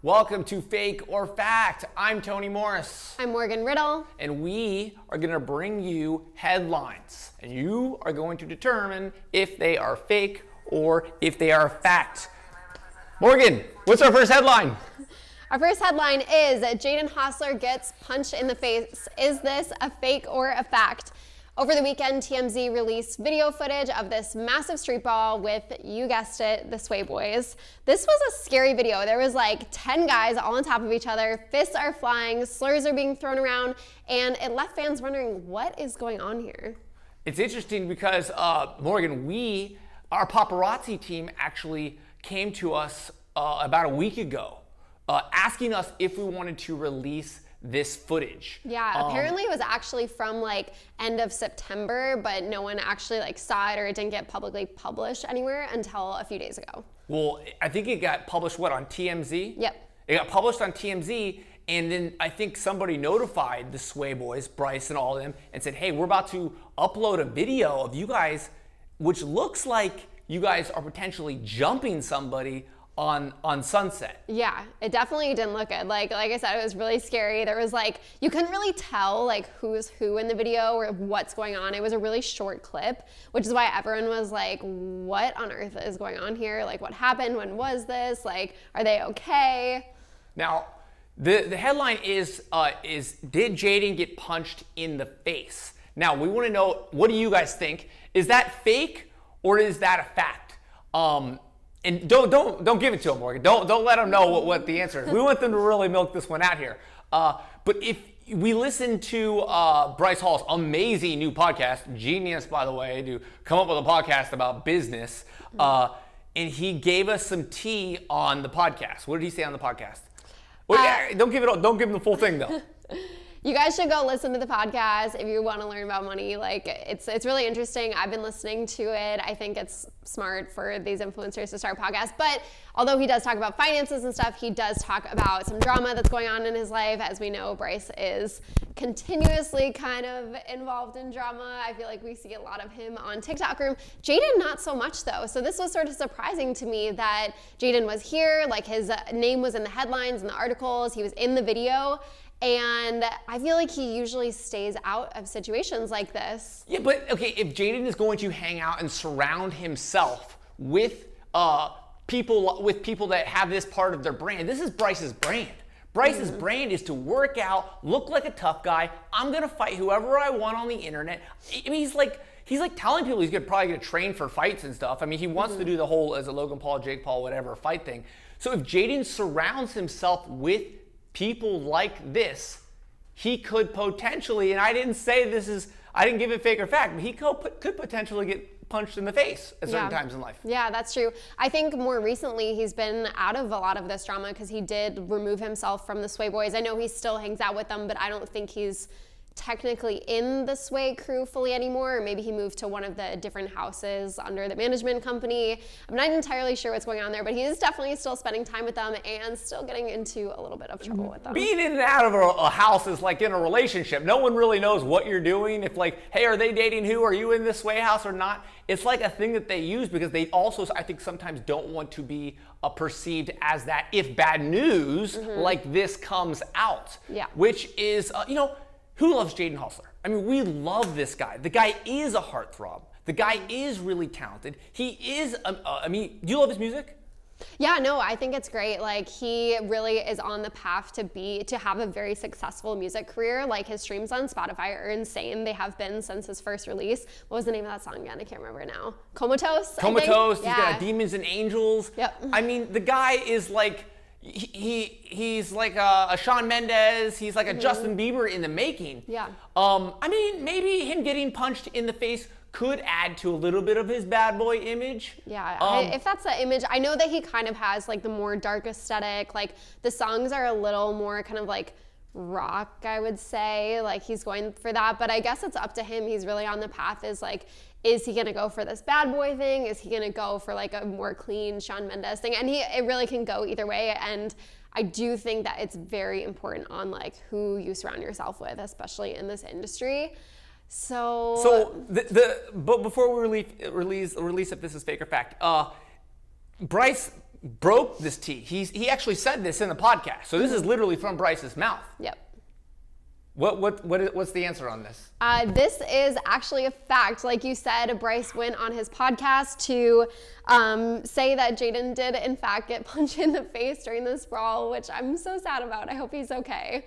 Welcome to Fake or Fact. I'm Tony Moras. I'm Morgan Riddle. And we are going to bring you headlines. And you are going to determine if they are fake or if they are fact. Morgan, what's our first headline? Our first headline is Jaden Hossler gets punched in the face. Is this a fake or a fact? Over the weekend, TMZ released video footage of this massive street brawl with, you guessed it, the Sway Boys. This was a scary video. There was like 10 guys all on top of each other, fists are flying, slurs are being thrown around, and it left fans wondering what is going on here. It's interesting because, Morgan, our paparazzi team actually came to us about a week ago asking us if we wanted to release this footage. Yeah, apparently it was actually from like end of September, but no one actually like saw it or it didn't get publicly published anywhere until a few days ago. Well, I think it got published, on TMZ? Yep. It got published on TMZ, and then I think somebody notified the Sway Boys, Bryce and all of them, and said, hey, we're about to upload a video of you guys, which looks like you guys are potentially jumping somebody on Sunset. Yeah, it definitely didn't look good. Like I said, it was really scary. There was like, you couldn't really tell like who's who in the video or what's going on. It was a really short clip, which is why everyone was like, what on earth is going on here? Like, what happened? When was this? Like, are they okay? Now, the headline is did Jaden get punched in the face? Now, we want to know, what do you guys think? Is that fake or is that a fact? And don't give it to them, Morgan. Don't let them know what the answer is. We want them to really milk this one out here. But if we listen to Bryce Hall's amazing new podcast, genius by the way, to come up with a podcast about business, and he gave us some tea on the podcast. What did he say on the podcast? Don't give him the full thing though. You guys should go listen to the podcast if you want to learn about money. Like, it's really interesting. I've been listening to it. I think it's smart for these influencers to start podcasts. But although he does talk about finances and stuff, he does talk about some drama that's going on in his life. As we know, Bryce is continuously kind of involved in drama. I feel like we see a lot of him on TikTok room. Jaden, not so much though. So this was sort of surprising to me that Jaden was here. Like, his name was in the headlines and the articles. He was in the video. And I feel like he usually stays out of situations like this. Yeah, but okay, if Jaden is going to hang out and surround himself with people that have this part of their brand, this is Bryce's brand. Bryce's brand is to work out, look like a tough guy. I'm gonna fight whoever I want on the internet. I mean, he's like telling people he's probably gonna train for fights and stuff. I mean, he wants to do the whole, as a Logan Paul, Jake Paul, whatever fight thing. So if Jaden surrounds himself with people like this, he could potentially, and I didn't give it fake or fact, but he could potentially get punched in the face at certain times in life. Yeah, that's true. I think more recently he's been out of a lot of this drama because he did remove himself from the Sway Boys. I know he still hangs out with them, but I don't think he's technically in the Sway crew fully anymore, or maybe he moved to one of the different houses under the management company. I'm not entirely sure what's going on there, but he is definitely still spending time with them and still getting into a little bit of trouble with them. Being in and out of a house is like in a relationship. No one really knows what you're doing. If like, hey, are they dating who? Are you in this Sway house or not? It's like a thing that they use because they also, I think, sometimes don't want to be perceived as that if bad news like this comes out. Yeah. Which is, who loves Jaden Hossler? I mean, we love this guy. The guy is a heartthrob. The guy is really talented. He is, do you love his music? Yeah, no, I think it's great. Like, he really is on the path to have a very successful music career. Like, his streams on Spotify are insane. They have been since his first release. What was the name of that song again? I can't remember now. Comatose? Comatose. He's got Demons and Angels. Yep. I mean, the guy is like, he's like a Shawn Mendes. He's like a Justin Bieber in the making. Yeah. I mean, maybe him getting punched in the face could add to a little bit of his bad boy image. Yeah, if that's the image, I know that he kind of has like the more dark aesthetic. Like, the songs are a little more kind of like rock, I would say. Like, he's going for that, but I guess it's up to him. He's really on the path. Is he gonna go for this bad boy thing? Is he gonna go for like a more clean Shawn Mendes thing? And it really can go either way. And I do think that it's very important on like who you surround yourself with, especially in this industry. But before we release if this is fake or fact, Bryce broke this tea. He actually said this in the podcast. So this is literally from Bryce's mouth. Yep. What's the answer on this? This is actually a fact. Like you said, Bryce went on his podcast to say that Jaden did, in fact, get punched in the face during this brawl, which I'm so sad about. I hope he's okay.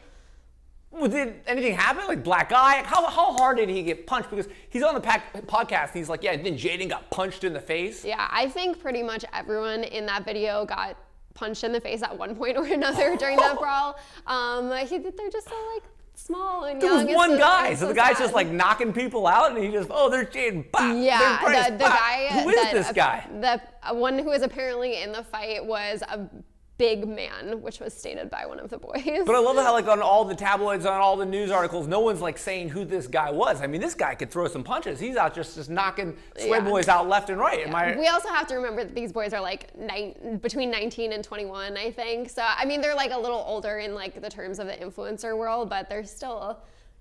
Well, did anything happen? Like black eye? How hard did he get punched? Because he's on the podcast and he's like, yeah, then Jaden got punched in the face. Yeah, I think pretty much everyone in that video got punched in the face at one point or another during that brawl. They're just so like small and young. There was one guy, so the guy's just like knocking people out, and he just, there's Jaden. Yeah, the guy. Who is this guy? The one who was apparently in the fight was a big man, which was stated by one of the boys. But I love how like on all the tabloids, on all the news articles, no one's like saying who this guy was. I mean, this guy could throw some punches. He's out just knocking sway boys out left and right. Yeah. We also have to remember that these boys are like between 19 and 21, I think. So I mean, they're like a little older in like the terms of the influencer world, but they're still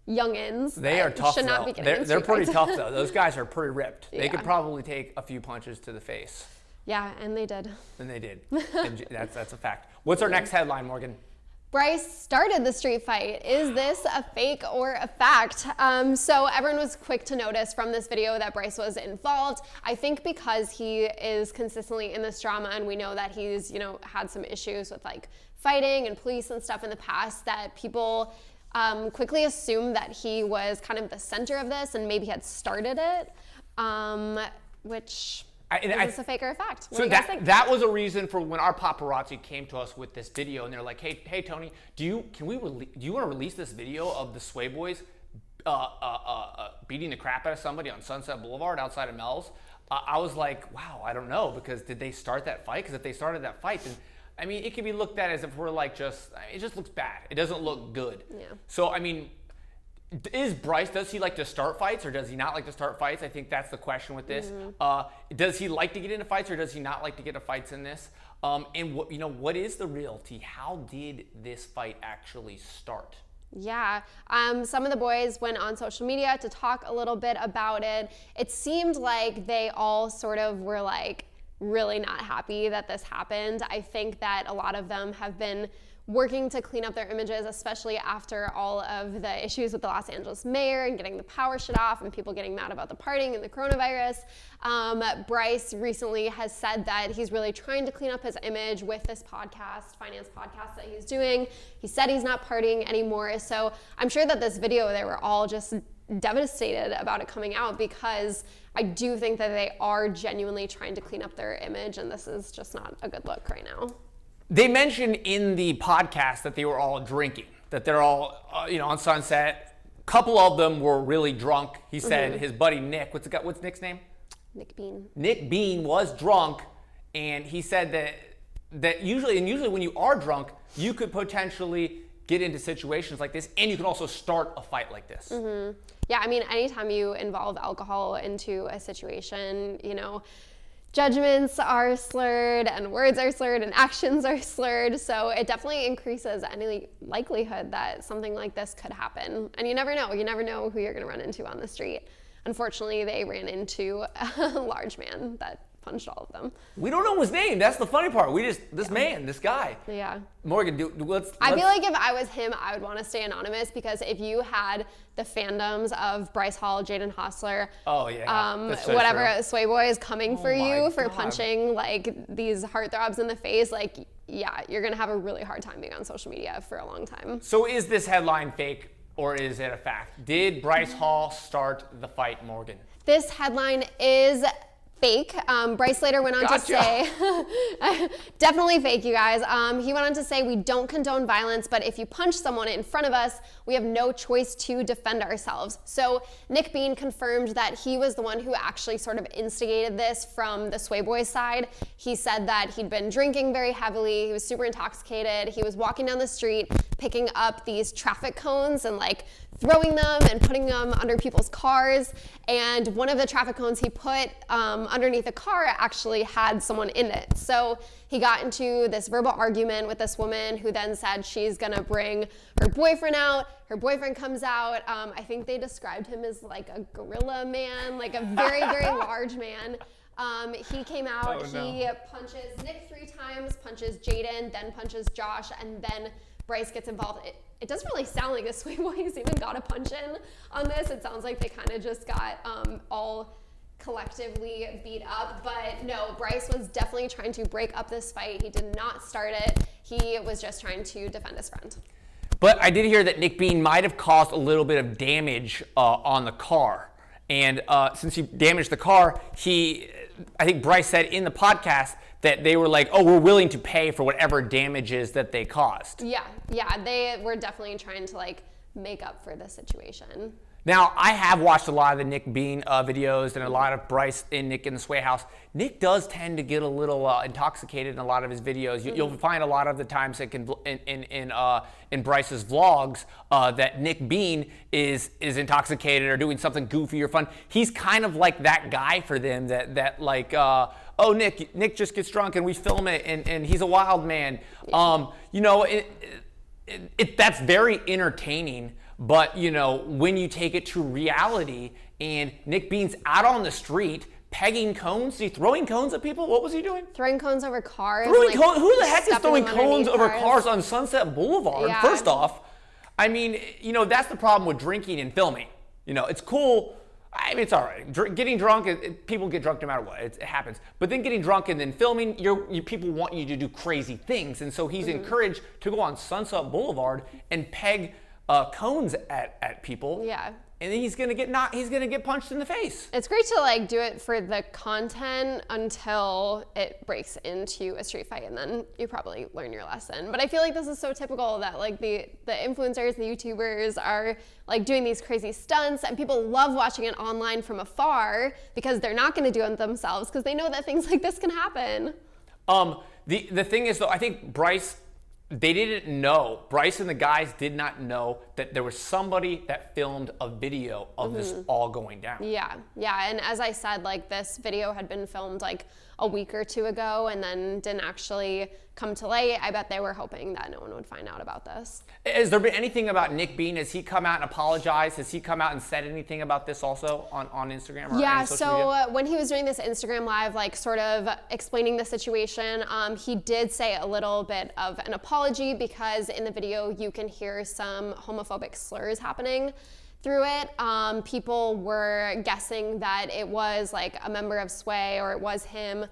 youngins. They are tough. Should not be getting they're pretty tough though. Those guys are pretty ripped. Yeah. They could probably take a few punches to the face. Yeah, and they did. And they did. And that's a fact. What's our next headline, Morgan? Bryce started the street fight. Is this a fake or a fact? So everyone was quick to notice from this video that Bryce was involved. I think because he is consistently in this drama, and we know that he's, had some issues with like fighting and police and stuff in the past, that people quickly assumed that he was kind of the center of this and maybe had started it, which... Is this a fake or a fact? What do you guys think? That was a reason for when our paparazzi came to us with this video, and they're like, "Hey, Tony, do you want to release this video of the Sway Boys beating the crap out of somebody on Sunset Boulevard outside of Mel's?" I was like, "Wow, I don't know," because did they start that fight? Because if they started that fight, then I mean, it could be looked at as if we're like it just looks bad. It doesn't look good. Yeah. So I mean. Does he like to start fights or does he not like to start fights? I think that's the question with this. Mm-hmm. Does he like to get into fights or does he not like to get into fights in this? And what is the reality? How did this fight actually start? Yeah, some of the boys went on social media to talk a little bit about it. It seemed like they all sort of were like really not happy that this happened. I think that a lot of them have been working to clean up their images, especially after all of the issues with the Los Angeles mayor and getting the power shut off and people getting mad about the partying and the coronavirus. Bryce recently has said that he's really trying to clean up his image with this finance podcast that he's doing. He said he's not partying anymore. So I'm sure that this video, they were all just devastated about it coming out, because I do think that they are genuinely trying to clean up their image, and this is just not a good look right now. They mentioned in the podcast that they were all drinking, that they're all, on Sunset. A couple of them were really drunk. He said his buddy Nick, what's Nick's name? Nick Bean. Nick Bean was drunk, and he said that usually when you are drunk, you could potentially get into situations like this, and you can also start a fight like this. Mm-hmm. Yeah, I mean, anytime you involve alcohol into a situation, judgments are slurred and words are slurred and actions are slurred. So it definitely increases any likelihood that something like this could happen. And you never know. You never know who you're going to run into on the street. Unfortunately, they ran into a large man that punched all of them. We don't know his name. That's the funny part. This guy. Yeah. Morgan, I feel like if I was him, I would want to stay anonymous, because if you had the fandoms of Bryce Hall, Jaden Hossler, whatever, Sway Boys coming for you for punching like these heartthrobs in the face, like, yeah, you're going to have a really hard time being on social media for a long time. So is this headline fake or is it a fact? Did Bryce Hall start the fight, Morgan? This headline is fake. Bryce later went on to say, definitely fake, you guys. He went on to say, we don't condone violence, but if you punch someone in front of us, we have no choice to defend ourselves. So Nick Bean confirmed that he was the one who actually sort of instigated this from the Sway Boys side. He said that he'd been drinking very heavily. He was super intoxicated. He was walking down the street, picking up these traffic cones and like throwing them and putting them under people's cars. And one of the traffic cones he put underneath a car actually had someone in it. So he got into this verbal argument with this woman, who then said she's gonna bring her boyfriend out. Her boyfriend comes out. I think they described him as like a gorilla man, like a very, very large man. He came out, Oh, no. he punches Nick 3 times, punches Jaden, then punches Josh, and then Bryce gets involved. It doesn't really sound like the Sway Boys even got a punch in on this. It sounds like they kind of just got all collectively beat up. But no, Bryce was definitely trying to break up this fight. He did not start it. He was just trying to defend his friend. But I did hear that Nick Bean might have caused a little bit of damage on the car. And since he damaged the car, I think Bryce said in the podcast that they were like, oh, we're willing to pay for whatever damages that they caused. Yeah, they were definitely trying to like make up for the situation. Now, I have watched a lot of the Nick Bean videos and a lot of Bryce and Nick in the Sway House. Nick does tend to get a little intoxicated in a lot of his videos. You'll find a lot of the times that in Bryce's vlogs that Nick Bean is intoxicated or doing something goofy or fun. He's kind of like that guy for them that like, oh, Nick just gets drunk and we film it and he's a wild man. You know, that's very entertaining. But, you know, when you take it to reality and Nick Bean's out on the street pegging cones, throwing cones at people? What was he doing? Throwing cones over cars. Who the heck is throwing cones over cars on Sunset Boulevard? Yeah. First off, I mean, you know, that's the problem with drinking and filming. You know, it's cool. I mean, it's all right. Getting drunk, people get drunk no matter what. It happens. But then getting drunk and then filming, people want you to do crazy things. And so he's encouraged to go on Sunset Boulevard and peg cones at people. Yeah. And then he's gonna get punched in the face. It's great to like do it for the content until it breaks into a street fight, and then you probably learn your lesson. But I feel like this is so typical that like the influencers, the YouTubers are like doing these crazy stunts, and people love watching it online from afar because they're not gonna do it themselves because they know that things like this can happen. The thing is though, I think Bryce and the guys did not know that there was somebody that filmed a video of this all going down. Yeah, and as I said, like this video had been filmed like a week or two ago and then didn't actually come to light. I bet they were hoping that no one would find out about this. Has there been anything about Nick Bean? Has he come out and apologized? Has he come out and said anything about this also on Instagram or any social media? When he was doing this Instagram live, like sort of explaining the situation, he did say a little bit of an apology because in the video you can hear some homophobic slurs happening through it. People were guessing that it was like a member of Sway or it was him.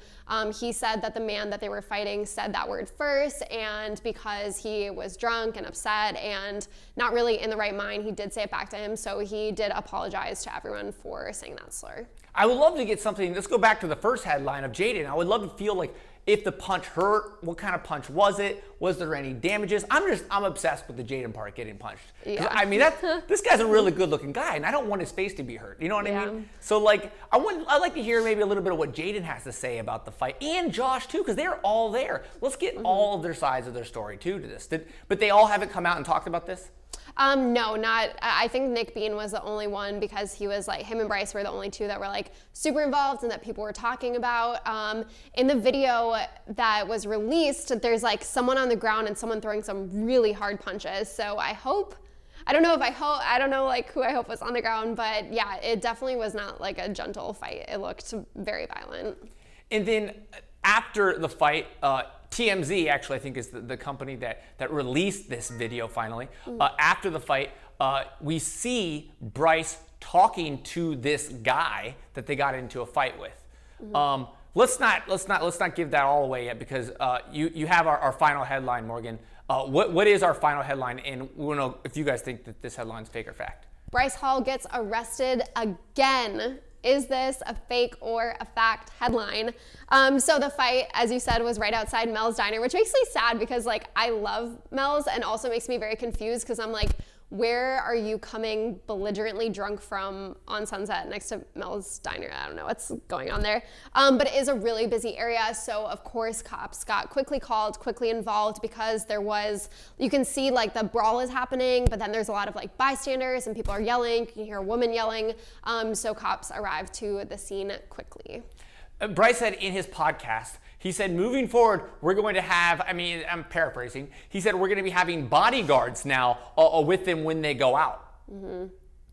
He said that the man that they were fighting said that word first, and because he was drunk and upset and not really in the right mind, he did say it back to him. So he did apologize to everyone for saying that slur. I would love to get something. Let's go back to the first headline of Jaden. I would love to feel like if the punch hurt, what kind of punch was it? Was there any damages? I'm obsessed with the Jaden part getting punched. Yeah. I mean, this guy's a really good-looking guy, and I don't want his face to be hurt. You know what I mean? So, like, I'd like to hear maybe a little bit of what Jaden has to say about the fight, and Josh too, because they're all there. Let's get all of their sides of their story too to this. But they all haven't come out and talked about this. No, not. I think Nick Bean was the only one because he was like, him and Bryce were the only two that were like super involved and that people were talking about. In the video that was released, there's like someone on the ground and someone throwing some really hard punches. So I don't know like who I hope was on the ground, but yeah, it definitely was not like a gentle fight. It looked very violent. And then after the fight, TMZ actually I think is the company that released this video finally. After the fight, we see Bryce talking to this guy that they got into a fight with. Let's not give that all away yet because you have our final headline, Morgan. What is our final headline? And we want to know if you guys think that this headline's fake or fact. Bryce Hall gets arrested again. Is this a fake or a fact headline? So the fight, as you said, was right outside Mel's Diner, which makes me sad because like I love Mel's and also makes me very confused because I'm like, where are you coming belligerently drunk from on Sunset next to Mel's Diner? I don't know what's going on there. But it is a really busy area. So of course cops got quickly called, quickly involved because you can see like the brawl is happening, but then there's a lot of like bystanders and people are yelling. You can hear a woman yelling. So cops arrived to the scene quickly. Bryce said in his podcast, he said, moving forward, we're going to have, I'm paraphrasing, he said we're going to be having bodyguards now with them when they go out.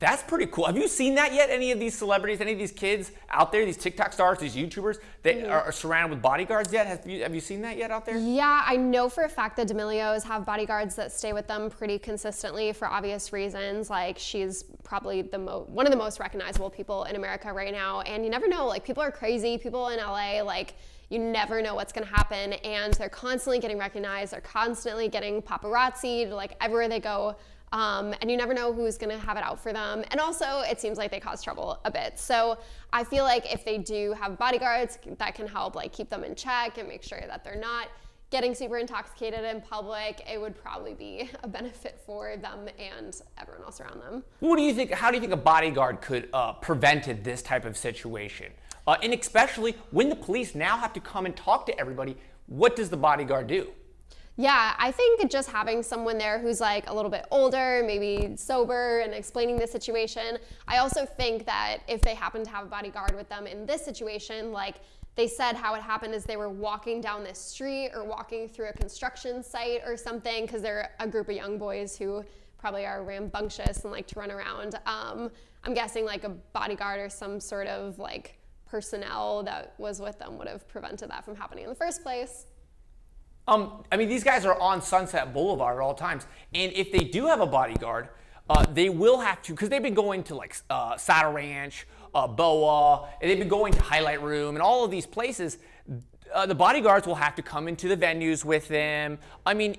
That's pretty cool. Have you seen that yet? Any of these celebrities, any of these kids out there, these TikTok stars, these YouTubers that are surrounded with bodyguards yet? Have you seen that yet out there? Yeah, I know for a fact that D'Amelios have bodyguards that stay with them pretty consistently for obvious reasons. Like, she's probably one of the most recognizable people in America right now. And you never know, like, people are crazy. People in LA, like, you never know what's gonna happen. And they're constantly getting recognized. They're constantly getting paparazzi'd, like, everywhere they go. And you never know who's gonna have it out for them. And also, it seems like they cause trouble a bit. So I feel like if they do have bodyguards, that can help like keep them in check and make sure that they're not getting super intoxicated in public. It would probably be a benefit for them and everyone else around them. What do you think? How do you think a bodyguard could prevented this type of situation? And especially when the police now have to come and talk to everybody, what does the bodyguard do? Yeah, I think just having someone there who's like a little bit older, maybe sober, and explaining the situation. I also think that if they happen to have a bodyguard with them in this situation, like they said how it happened is they were walking down this street or walking through a construction site or something, because they're a group of young boys who probably are rambunctious and like to run around. I'm guessing like a bodyguard or some sort of like personnel that was with them would have prevented that from happening in the first place. I mean, these guys are on Sunset Boulevard at all times, and if they do have a bodyguard, they will have to, because they've been going to like Saddle Ranch, Boa, and they've been going to Highlight Room, and all of these places. The bodyguards will have to come into the venues with them. I mean,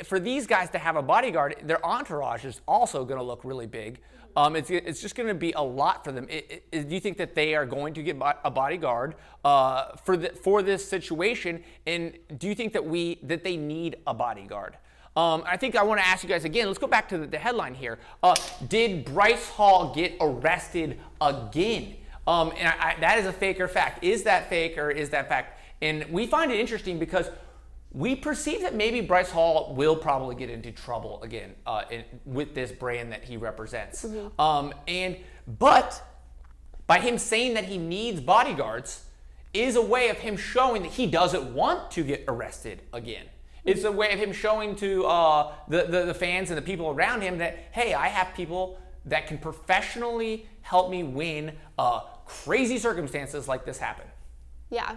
for these guys to have a bodyguard, their entourage is also going to look really big. It's just going to be a lot for them. Do you think that they are going to get a bodyguard for this situation? And do you think that they need a bodyguard? I think I want to ask you guys again. Let's go back to the headline here. Did Bryce Hall get arrested again? That is a fake or fact. Is that fake or is that fact? And we find it interesting because we perceive that maybe Bryce Hall will probably get into trouble again with this brand that he represents. Mm-hmm. But by him saying that he needs bodyguards is a way of him showing that he doesn't want to get arrested again. It's a way of him showing to the fans and the people around him that, hey, I have people that can professionally help me win crazy circumstances like this happen. Yeah.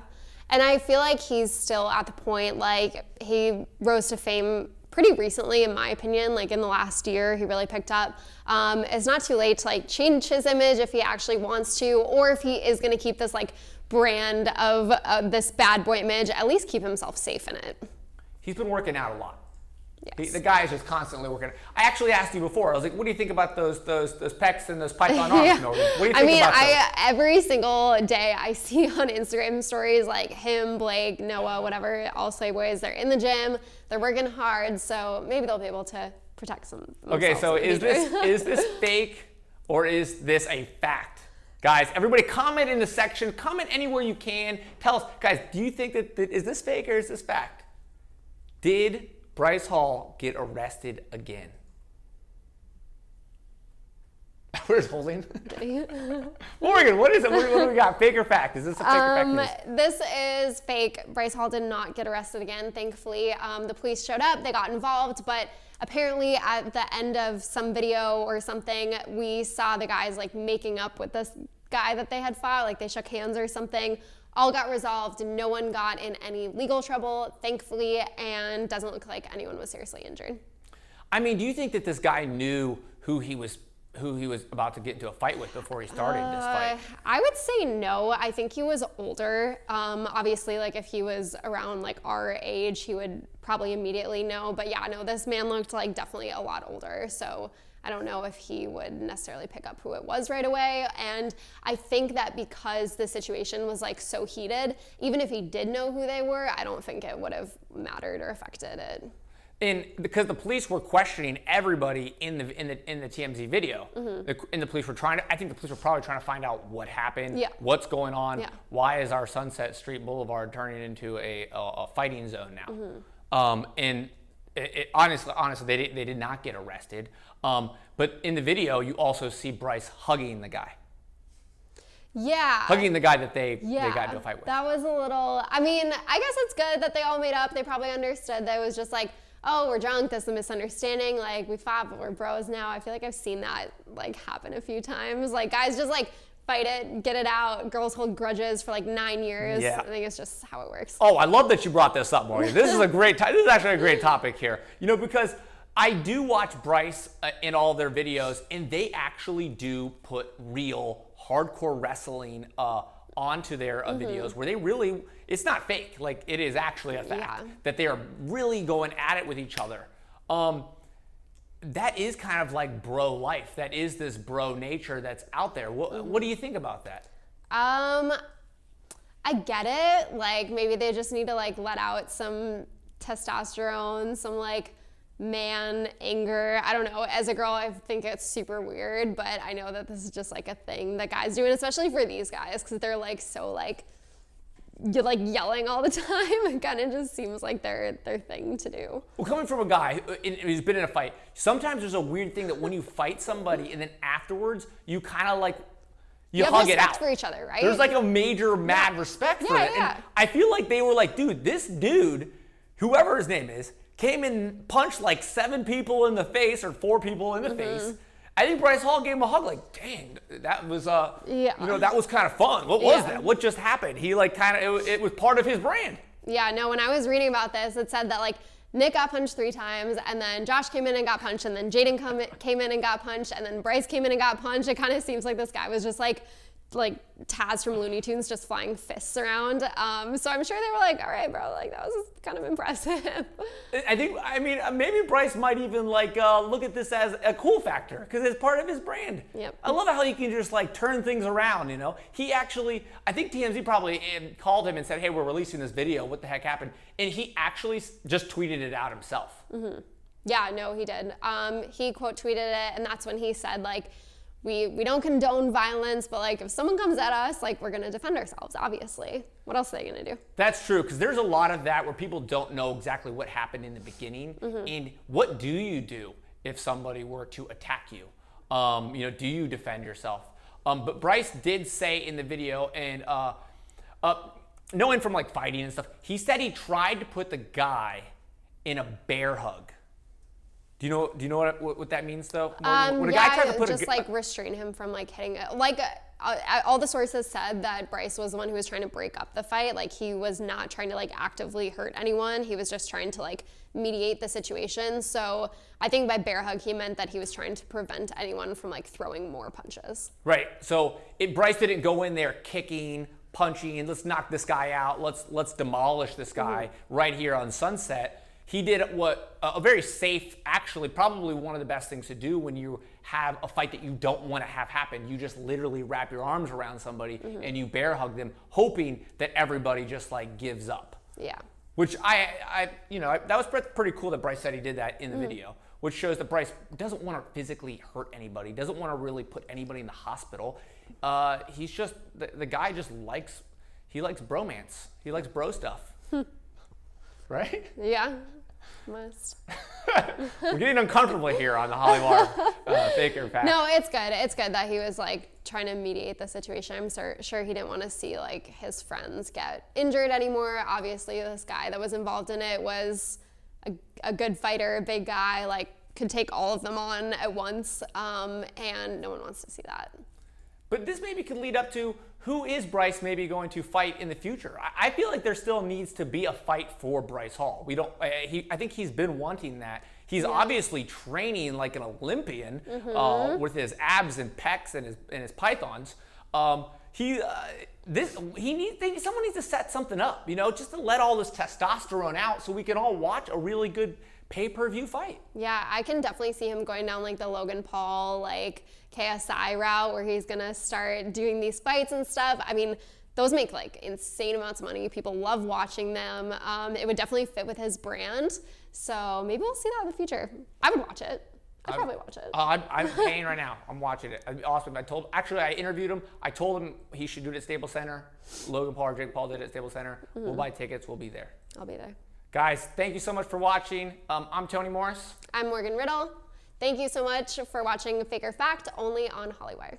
And I feel like he's still at the point, like, he rose to fame pretty recently, in my opinion. Like, in the last year, he really picked up. It's not too late to, like, change his image if he actually wants to, or if he is going to keep this, like, brand of this bad boy image, at least keep himself safe in it. He's been working out a lot. Yes. The guy is just constantly working. I actually asked you before. I was like, "What do you think about those pecs and those python arms?" Yeah. What do you think about those? Every single day I see on Instagram stories like him, Blake, Noah, whatever, all Playboys. They're in the gym. They're working hard. So maybe they'll be able to protect some. Okay, so is this fake or is this a fact? Guys, everybody comment in the section. Comment anywhere you can. Tell us, guys, do you think that is this fake or is this fact? Did Bryce Hall get arrested again? Where's holding? Morgan, what is it? What do we got? Fake or fact? Is this a fake or fact news? This is fake. Bryce Hall did not get arrested again, thankfully. The police showed up, they got involved, but apparently at the end of some video or something, we saw the guys like making up with this guy that they had filed, like they shook hands or something. All got resolved, no one got in any legal trouble, thankfully, and doesn't look like anyone was seriously injured. I mean, do you think that this guy knew who he was about to get into a fight with before he started this fight? I would say no. I think he was older. Obviously, like if he was around like our age, he would probably immediately know. But yeah, no, this man looked like definitely a lot older. So I don't know if he would necessarily pick up who it was right away. And I think that because the situation was like so heated, even if he did know who they were, I don't think it would have mattered or affected it. And because the police were questioning everybody in the TMZ video, mm-hmm. And the police were I think the police were probably trying to find out what happened, what's going on, why is our Sunset Street Boulevard turning into a fighting zone now? Mm-hmm. And honestly, they did not get arrested. But in the video, you also see Bryce hugging the guy. Yeah. Hugging the guy that they got into a fight with. That was a little, I mean, I guess it's good that they all made up. They probably understood that it was just like oh, we're drunk, that's a misunderstanding, like we fought, but we're bros now. I feel like I've seen that like happen a few times. Like guys just like fight it, get it out. Girls hold grudges for like 9 years. Yeah. I think it's just how it works. Oh, I love that you brought this up, Morgan. This is this is actually a great topic here. You know, because I do watch Bryce in all their videos, and they actually do put real hardcore wrestling onto their videos where they really, it's not fake. Like, it is actually a fact that they are really going at it with each other. That is kind of like bro life. That is this bro nature that's out there. What do you think about that? I get it. Like, maybe they just need to like let out some testosterone, some like man anger. I don't know. As a girl, I think it's super weird, but I know that this is just like a thing that guys do, and especially for these guys, because they're like so like you're like yelling all the time. It kind of just seems like their thing to do. Well, coming from a guy who's been in a fight, sometimes there's a weird thing that when you fight somebody and then afterwards you kind of like you hug it out. Respect for each other, right? There's like a major mad respect for it. And I feel like they were like, dude, this dude, whoever his name is, came and punched like 7 people in the face or 4 people in the face. I think Bryce Hall gave him a hug. Like, dang, that was you know, that was kind of fun. What was that? What just happened? He like kind of it was part of his brand. Yeah, no. When I was reading about this, it said that like Nick got punched 3 times, and then Josh came in and got punched, and then Jaden came in and got punched, and then Bryce came in and got punched. It kind of seems like this guy was just like Taz from Looney Tunes, just flying fists around. So I'm sure they were like, all right, bro, like that was kind of impressive. I mean, maybe Bryce might even like look at this as a cool factor because it's part of his brand. Yep. I love how he can just like turn things around, you know? He actually, I think TMZ probably called him and said, hey, we're releasing this video. What the heck happened? And he actually just tweeted it out himself. Yeah, no, he did. He quote tweeted it, and that's when he said like, we don't condone violence, but like if someone comes at us, like we're gonna defend ourselves, obviously. What else are they gonna do? That's true, because there's a lot of that where people don't know exactly what happened in the beginning, and what do you do if somebody were to attack you? You know, do you defend yourself? But Bryce did say in the video, and knowing from like fighting and stuff, he said he tried to put the guy in a bear hug. Do you know what that means though? When a guy tried to put like restrain him from like hitting it. Like all the sources said that Bryce was the one who was trying to break up the fight. Like he was not trying to like actively hurt anyone. He was just trying to like mediate the situation. So I think by bear hug he meant that he was trying to prevent anyone from like throwing more punches. Right. So Bryce didn't go in there kicking, punching, let's knock this guy out. Let's demolish this guy right here on Sunset. He did what a very safe, actually probably one of the best things to do when you have a fight that you don't want to have happen. You just literally wrap your arms around somebody and you bear hug them, hoping that everybody just like gives up. Yeah. Which I you know, that was pretty cool that Bryce said he did that in the video, which shows that Bryce doesn't want to physically hurt anybody, doesn't want to really put anybody in the hospital. He's just, the guy just likes bromance. He likes bro stuff. Right? Yeah. Must. We're getting uncomfortable here on the Hollywire Fake or Fact. No, it's good. It's good that he was like trying to mediate the situation. I'm sure he didn't want to see like his friends get injured anymore. Obviously, this guy that was involved in it was a good fighter, a big guy, like could take all of them on at once, and no one wants to see that. But this maybe could lead up to who is Bryce maybe going to fight in the future. I feel like there still needs to be a fight for Bryce Hall. I think he's been wanting that. He's obviously training like an Olympian with his abs and pecs and his pythons. Someone needs to set something up, you know, just to let all this testosterone out so we can all watch a really good pay-per-view fight. Yeah, I can definitely see him going down like the Logan Paul, like KSI route where he's gonna start doing these fights and stuff. I mean, those make like insane amounts of money. People love watching them. It would definitely fit with his brand. So maybe we'll see that in the future. I would watch it. I'd probably watch it. I'm paying right now. I'm watching it. It'd be awesome. I interviewed him. I told him he should do it at Staples Center. Logan Paul or Jake Paul did it at Staples Center. We'll buy tickets. We'll be there. I'll be there. Guys, thank you so much for watching. I'm Tony Moras. I'm Morgan Riddle. Thank you so much for watching Fake or Fact, only on Hollywire.